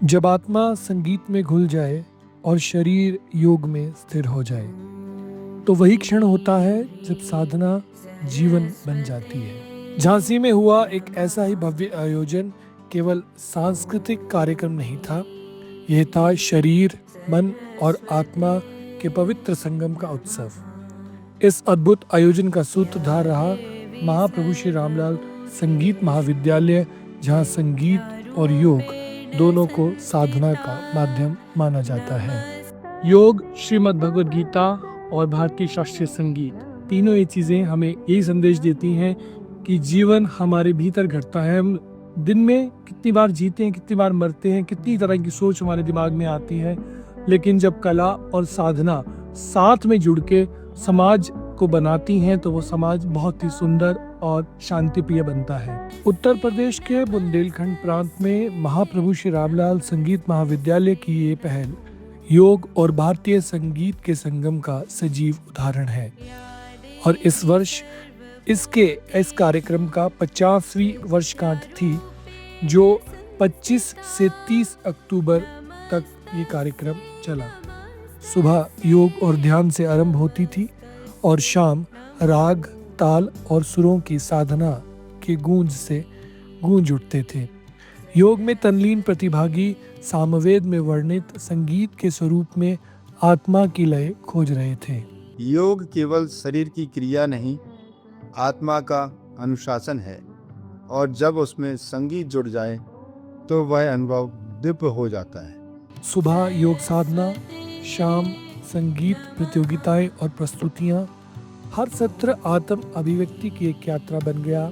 जब आत्मा संगीत में घुल जाए और शरीर योग में स्थिर हो जाए, तो वही क्षण होता है जब साधना जीवन बन जाती है। झांसी में हुआ एक ऐसा ही भव्य आयोजन केवल सांस्कृतिक कार्यक्रम नहीं था, यह था शरीर, मन और आत्मा के पवित्र संगम का उत्सव। इस अद्भुत आयोजन का सूत्रधार रहा महाप्रभु श्री रामलाल संगीत महाविद्यालय, जहां संगीत और योग दोनों को साधना का माध्यम माना जाता है। योग, श्रीमद् भगवद गीता और भारतीय शास्त्रीय संगीत, तीनों ये चीजें हमें यही संदेश देती हैं कि जीवन हमारे भीतर घटता है। हम दिन में कितनी बार जीते हैं, कितनी बार मरते हैं, कितनी तरह की सोच हमारे दिमाग में आती है, लेकिन जब कला और साधना साथ में जुड़ के समाज को बनाती हैं तो वो समाज बहुत ही सुंदर और शांतिप्रिय बनता है। उत्तर प्रदेश के बुंदेलखंड प्रांत में महाप्रभु श्री रामलाल संगीत महाविद्यालय की ये पहल योग और भारतीय संगीत के संगम का सजीव उदाहरण है। और इस वर्ष इस कार्यक्रम का 50वीं वर्षगांठ थी, जो 25 से 30 अक्टूबर तक ये कार्यक्रम चला। सुबह योग और ध्यान से आरंभ होती थी और शाम राग, ताल और सुरों की साधना के गूंज से गूंज उठते थे। योग में तल्लीन प्रतिभागी सामवेद में वर्णित संगीत के स्वरूप में आत्मा की लय खोज रहे थे। योग केवल शरीर की क्रिया नहीं, आत्मा का अनुशासन है, और जब उसमें संगीत जुड़ जाए तो वह अनुभव दिव्य हो जाता है। सुबह योग साधना, शाम संगीत प्रतियोगिताएं और प्रस्तुतियां, हर सत्र आत्म अभिव्यक्ति की एक यात्रा बन गया।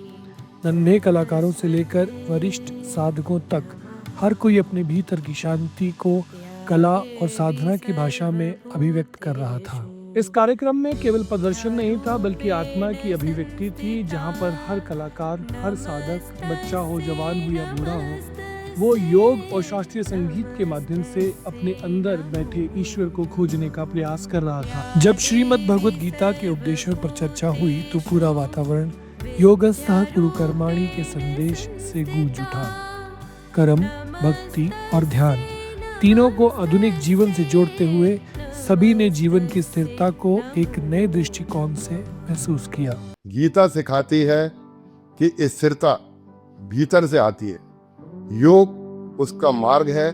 नन्हे कलाकारों से लेकर वरिष्ठ साधकों तक हर कोई अपने भीतर की शांति को कला और साधना की भाषा में अभिव्यक्त कर रहा था। इस कार्यक्रम में केवल प्रदर्शन नहीं था, बल्कि आत्मा की अभिव्यक्ति थी, जहां पर हर कलाकार, हर साधक, बच्चा हो, जवान हो या बूढ़ा हो, वो योग और शास्त्रीय संगीत के माध्यम से अपने अंदर बैठे ईश्वर को खोजने का प्रयास कर रहा था। जब श्रीमद् भगवद गीता के उपदेशों पर चर्चा हुई तो पूरा वातावरण योगस्थः कुरु कर्माणि के संदेश से गूंज उठा। कर्म, भक्ति और ध्यान तीनों को आधुनिक जीवन से जोड़ते हुए सभी ने जीवन की स्थिरता को एक नए दृष्टिकोण से महसूस किया। गीता सिखाती है कि स्थिरता भीतर से आती है, योग उसका मार्ग है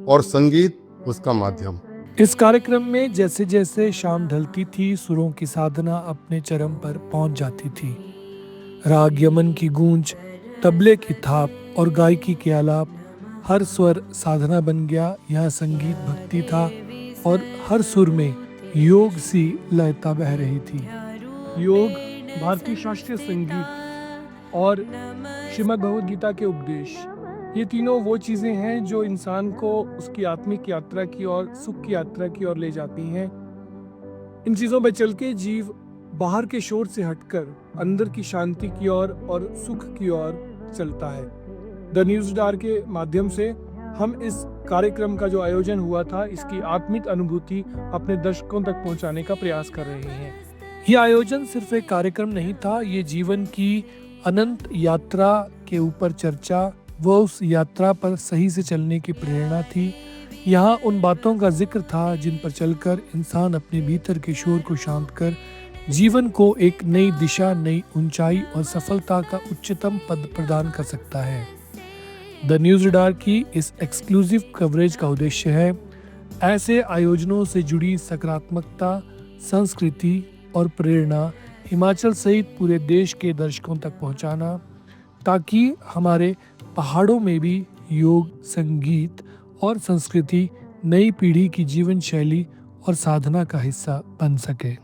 और संगीत उसका माध्यम। इस कार्यक्रम में जैसे जैसे शाम ढलती थी, सुरों की साधना अपने चरम पर पहुंच जाती थी। राग यमन की गूंज, तबले की थाप और गायकी के आलाप, हर स्वर साधना बन गया। यह संगीत भक्ति था और हर सुर में योग सी लयता बह रही थी। योग, भारतीय शास्त्रीय संगीत और श्रीमद् भगवद गीता के उपदेश, ये तीनों वो चीजें हैं जो इंसान को उसकी आत्मिक यात्रा की ओर, सुख की यात्रा की ओर ले जाती हैं। इन चीजों पर चल के जीव बाहर के शोर से हटकर अंदर की शांति की ओर और सुख की ओर चलता है। द न्यूज स्टार के माध्यम से हम इस कार्यक्रम का जो आयोजन हुआ था, इसकी आत्मिक अनुभूति अपने दर्शकों तक पहुंचाने का प्रयास कर रहे हैं। यह आयोजन सिर्फ एक कार्यक्रम नहीं था, ये जीवन की अनंत यात्रा के ऊपर चर्चा, वो उस यात्रा पर सही से चलने की प्रेरणा थी। यहाँ उन बातों का जिक्र था जिन पर चलकर इंसान अपने भीतर के शोर को शांत कर जीवन को एक नई दिशा, नई ऊंचाई और सफलता का उच्चतम पद प्रदान कर सकता है। द न्यूज रडार की इस एक्सक्लूसिव कवरेज का उद्देश्य है ऐसे आयोजनों से जुड़ी सकारात्मकता, संस्कृति और प्रेरणा हिमाचल सहित पूरे देश के दर्शकों तक पहुंचाना, ताकि हमारे पहाड़ों में भी योग, संगीत और संस्कृति नई पीढ़ी की जीवन शैली और साधना का हिस्सा बन सके।